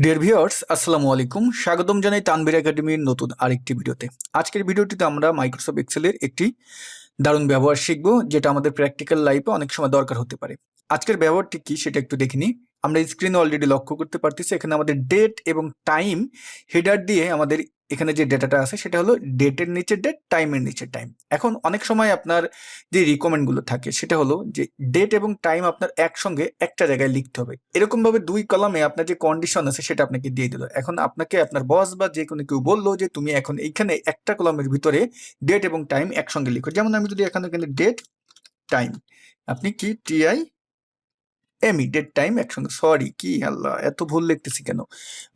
Dear viewers, আসসালামু আলাইকুম। স্বাগতম জানাই তানভীর একাডেমির নতুন আরেকটি ভিডিওতে। আজকের ভিডিওটিতে আমরা মাইক্রোসফট এক্সেলের একটি দারুণ ব্যবহার শিখব, যেটা আমাদের প্র্যাকটিক্যাল লাইফে অনেক সময় দরকার হতে পারে। আজকের ব্যবহারটি কি সেটা একটু দেখে নিই। আমরা স্ক্রিনে অলরেডি লক্ষ্য করতে পারতেছি, এখানে আমাদের ডেট এবং টাইম হেডার দিয়ে আমাদের এখানে যে ডেটাটা আছে সেটা হলো ডেটের নিচে ডেট, টাইমের নিচে টাইম। এখন অনেক সময় আপনার যে রিকমেন্ডগুলো থাকে সেটা হলো যে ডেট এবং টাইম আপনার একসঙ্গে একটা জায়গায় লিখতে হবে। এরকম ভাবে দুই কলামে আপনার যে কন্ডিশন আছে সেটা আপনাকে দিয়ে দিল। এখন আপনাকে আপনার বস বা যে কোনো কেউ বললো যে তুমি এখন এইখানে একটা কলামের ভিতরে ডেট এবং টাইম একসঙ্গে লিখো। যেমন আমি যদি এখানে ডেট টাইম, আপনি কি টিআই এমই ডেট টাইম একসঙ্গে, সরি কি আল্লাহ এত ভুল লিখতেছি কেন।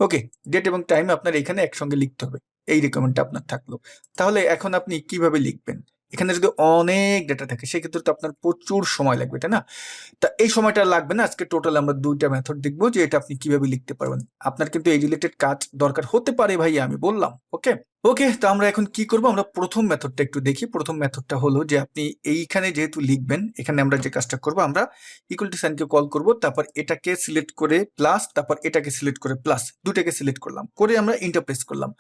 ওকে, ডেট এবং টাইম আপনার এখানে একসঙ্গে লিখতে হবে, এই রিকমেন্ডটা আপনার থাকলো। তাহলে এখন আপনি কিভাবে লিখবেন? এখানে যদি অনেক ডেটা থাকে সেক্ষেত্রে তো আপনার প্রচুর সময় লাগবে, তাই না? তা এই সময়টা লাগবে না। আজকে টোটাল আমরা দুইটা মেথড দেখবো যে এটা আপনি কিভাবে লিখতে পারবেন। আপনার কিন্তু এই রিলেটেড কাজ দরকার হতে পারে ভাই, আমি বললাম। ওকে ওকে, তো আমরা এখন কি করব, আমরা প্রথম মেথডটা একটু দেখি। প্রথম মেথডটা হলো যে আপনি এইখানে যেহেতু লিখবেন, এখানে আমরা যে কাজটা করব, আমরা ইকুয়াল টু সাইনকে কল করব, তারপর এটাকে সিলেক্ট করে প্লাস, তারপর এটাকে সিলেক্ট করে প্লাস, দুটাকে সিলেক্ট করলাম, করে আমরা ইন্টার প্রেস করলাম।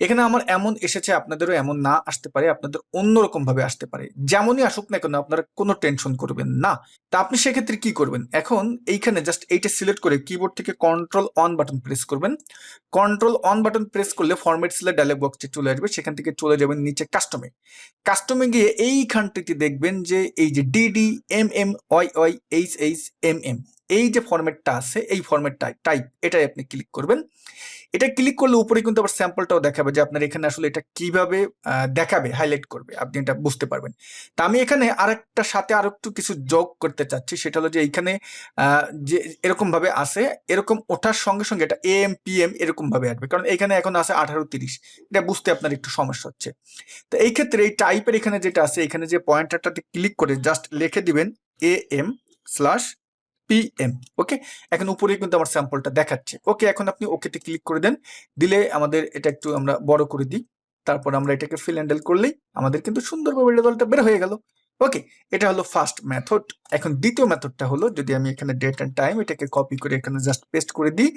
এখানে আমার এমন এসেছে, আপনাদেরও এমন না আসতে পারে, আপনাদের অন্যরকম ভাবে আসতে পারে। যেমনই আসুক না কেন আপনারা কোনো টেনশন করবেন না। তা আপনি সেক্ষেত্রে কি করবেন, এখন এইখানে জাস্ট এইটা সিলেক্ট করে কিবোর্ড থেকে কন্ট্রোল অন বাটন প্রেস করবেন। কন্ট্রোল অন বাটন প্রেস করলে ফরম্যাট সেলের ডায়লগ বক্সটি চলে আসবে, সেখান থেকে চলে যাবেন নিচে কাস্টমে। কাস্টমে গিয়ে এইখানটিতে দেখবেন যে এই যে DD M M Y Y H H M M, এই যে ফরম্যাটটা আছে এই ফরম্যাটটা টাইপ, এটাই আপনি ক্লিক করবেন। এটা ক্লিক করলে উপরে কিন্তু আবার স্যাম্পলটাও দেখাবে যে আপনার এখানে আসলে এটা কিভাবে দেখাবে, হাইলাইট করবে, আপনি এটা বুঝতে পারবেন। তা আমি এখানে আরেকটা সাথে আরো একটু কিছু যোগ করতে চাচ্ছি, সেটা হলো যে এইখানে যে এরকম ভাবে আসে, এরকম ওঠার সঙ্গে সঙ্গে এটা এম পি এম এরকম ভাবে আসবে, কারণ এখানে এখন আছে 18:30। এটা বুঝতে আপনার একটু সমস্যা হচ্ছে। তো এই ক্ষেত্রে এই টাইপের এখানে যেটা আছে, এখানে যে পয়েন্টারটাতে ক্লিক করে জাস্ট লিখে দিবেন AM/PM। ওকে, এখন উপরে কিন্তু আমার স্যাম্পলটা দেখাচ্ছে। ওকে, এখন আপনি ওকেতে ক্লিক করে দেন, দিলে আমাদের এটা একটু আমরা বড় করে দিই, তারপর আমরা এটাকে ফিল হ্যান্ডেল করলেই আমাদের কিন্তু সুন্দরভাবে রেজাল্টটা বের হয়ে গেল। ওকে, এটা হলো ফার্স্ট মেথড। এখন দ্বিতীয় মেথডটা হলো, যদি আমি এখানে ডেট এন্ড টাইম এটাকে কপি করে এখানে জাস্ট পেস্ট করে দিই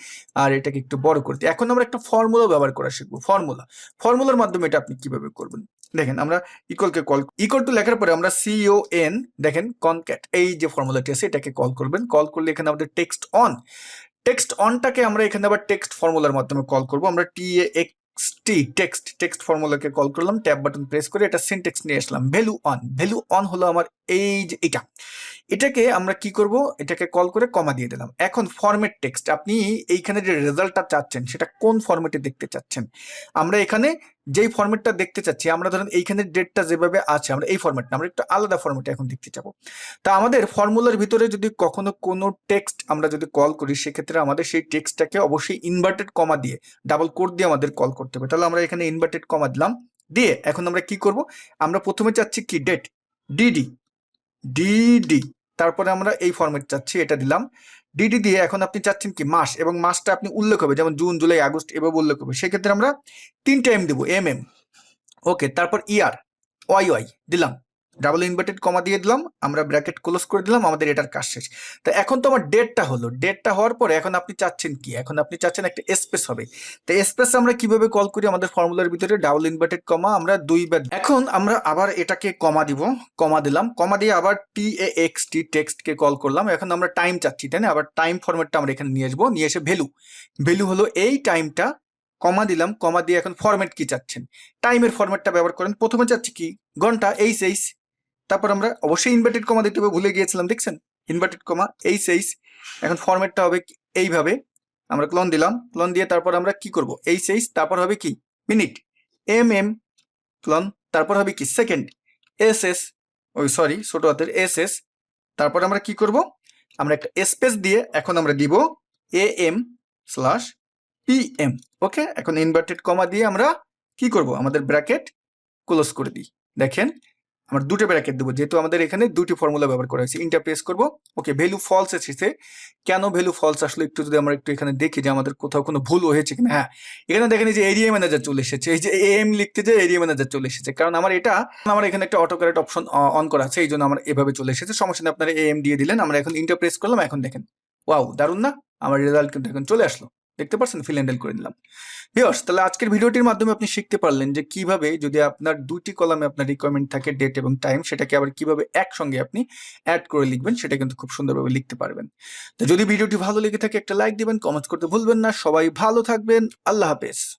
আর এটাকে একটু বড় করে দিই। এখন আমরা একটা ফর্মুলা ব্যবহার করা শিখবো। ফর্মুলার মাধ্যমে এটা আপনি কিভাবে করবেন, দেখেন আমরা ইকুয়াল টু লেখার পরে আমরা CON, দেখেন কনক্যাট, এই যে ফর্মুলাটি আছে এটাকে কল করবেন। কল করলে এখানে আমাদের টেক্সট অনটাকে আমরা এখানে আবার টেক্সট ফর্মুলার মাধ্যমে কল করব। আমরা টেক্সট ফর্মুলাকে কল করলাম, ট্যাব বাটন প্রেস করে এটা সিনট্যাক্স নিয়ে আসলাম। ভ্যালু অন হলো আমার এই যে এটাকে আমরা কি করব, এটাকে কল করে কমা দিয়ে দিলাম। এখন ফরম্যাট টেক্সট, আপনি এইখানে যে রেজাল্টটা চাচ্ছেন সেটা কোন ফরম্যাটে দেখতে চাচ্ছেন। আমরা এখানে যেই ফরম্যাটটা দেখতে চাচ্ছি, আমরা ধরেন এইখানে ডেটটা যেভাবে আছে আমরা এই ফরম্যাট না, আমরা একটু আলাদা ফরম্যাটে এখন দেখতে যাবো। তা আমাদের ফর্মুলার ভিতরে যদি কখনো কোনো টেক্সট আমরা যদি কল করি, সেক্ষেত্রে আমাদের সেই টেক্সটটাকে অবশ্যই ইনভার্টেড কমা দিয়ে, ডাবল কোট দিয়ে আমাদের কল করতে হবে। তাহলে আমরা এখানে ইনভার্টেড কমা দিলাম, দিয়ে এখন আমরা কি করব, আমরা প্রথমে চাচ্ছি কি ডেট ডিডি ডিডি, তারপরে আমরা এই ফরম্যাট চাচ্ছি, এটা দিলাম ডিডি দিয়ে। এখন আপনি চাচ্ছেন কি মাস, এবং মাসটা আপনি উল্লেখ হবে, যেমন জুন জুলাই আগস্ট এভাবে উল্লেখ হবে, সেক্ষেত্রে আমরা 3 টাইম দেবো MM। ওকে, তারপর ইয়ার ওয়াই ওয়াই দিলাম, ডাবল ইনভার্টেড কমা দিয়ে দিলাম, আমরা ব্র্যাকেট ক্লোজ করে দিলাম, আমাদের এটার কাজ শেষ। তো এখন তো আমার ডেটটা হলো, ডেটটা হওয়ার পরে এখন আপনি চাচ্ছেন কি, এখন আপনি চাচ্ছেন একটা স্পেস হবে। তো স্পেস আমরা কিভাবে কল করি, আমাদের ফর্মুলার ভিতরে ডাবল ইনভার্টেড কমা আমরা দুইবার, এখন আমরা আবার এটাকে কমা দিব, কমা দিলাম, কমা দিয়ে আবার টেক্সটকে কল করলাম। এখন আমরা টাইম চাচ্ছি, তাই না? আবার টাইম ফরম্যাটটা আমরা এখানে নিয়ে আসবো, নিয়ে এসে ভ্যালু হলো এই টাইমটা, কমা দিলাম, কমা দিয়ে এখন ফরম্যাট কি চাচ্ছেন, টাইমের ফরম্যাটটা ব্যবহার করেন। প্রথমে চাচ্ছি কি ঘন্টা, এইচ, তারপর আমরা অবশ্যই ইনভার্টেড কমা দিতে হবে, ভুলে গিয়েছিলাম, দেখছেন ইনভার্টেড কমা এইচ। এখন ফরম্যাটটা হবে এইভাবে, আমরা ক্লোন দিলাম, ক্লোন দিয়ে তারপর আমরা কি করব, এইচ, তারপর হবে কি মিনিট, MM ক্লোন, তারপর হবে কি সেকেন্ড, SS, সরি ছোট হাতের SS, তারপর আমরা কি করব, আমরা একটা স্পেস দিয়ে এখন আমরা দিব AM/PM। ওকে, এখন ইনভার্টেড কমা দিয়ে আমরা কি করব, আমাদের ব্র্যাকেট ক্লোজ করে দিই। দেখেন আমরা দুটো ব্র্যাকেট দেবো, যেহেতু আমাদের এখানে দুটি ফর্মুলা ব্যবহার করা হয়েছে। ইন্টার প্রেস করবো। ওকে, ভ্যালু ফলস এসেছে। কেন ভ্যালু ফলস আসলে একটু যদি আমরা একটু এখানে দেখি যে আমাদের কোথাও কোনো ভুল হয়েছে কিনা। হ্যাঁ, এখানে দেখেন এই যে এরিয়া ম্যানেজার চলে এসেছে, এই যে AM লিখতে যে এরিয়া ম্যানেজার চলে এসেছে, কারণ আমার এখানে একটা অটো কারেক্ট অপশন অন করা আছে, এই জন্য আমার এভাবে চলে এসেছে। সমস্যা নেই, আপনারা AM দিয়ে দিলেন। আমরা এখন ইন্টার প্রেস করলাম, এখন দেখেন ওয়াও দারুন না, আমার রেজাল্ট কিন্তু এখন চলে আসলো। দেখতে পাচ্ছেন, ফিল হ্যান্ডেল করে নিলাম। ভিউয়ার্স, তাহলে আজকের ভিডিওটির মাধ্যমে আপনি শিখতে পারলেন যে কিভাবে যদি আপনার দুটি কলামে আপনার রিকোয়ারমেন্ট থাকে ডেট এবং টাইম, সেটাকে আবার কিভাবে একসঙ্গে আপনি অ্যাড করে লিখবেন, সেটা কিন্তু খুব সুন্দরভাবে লিখতে পারবেন। তো যদি ভিডিওটি ভালো লেগে থাকে একটা লাইক দিবেন, কমেন্টস করতে ভুলবেন না। সবাই ভালো থাকবেন, আল্লাহ হাফেজ।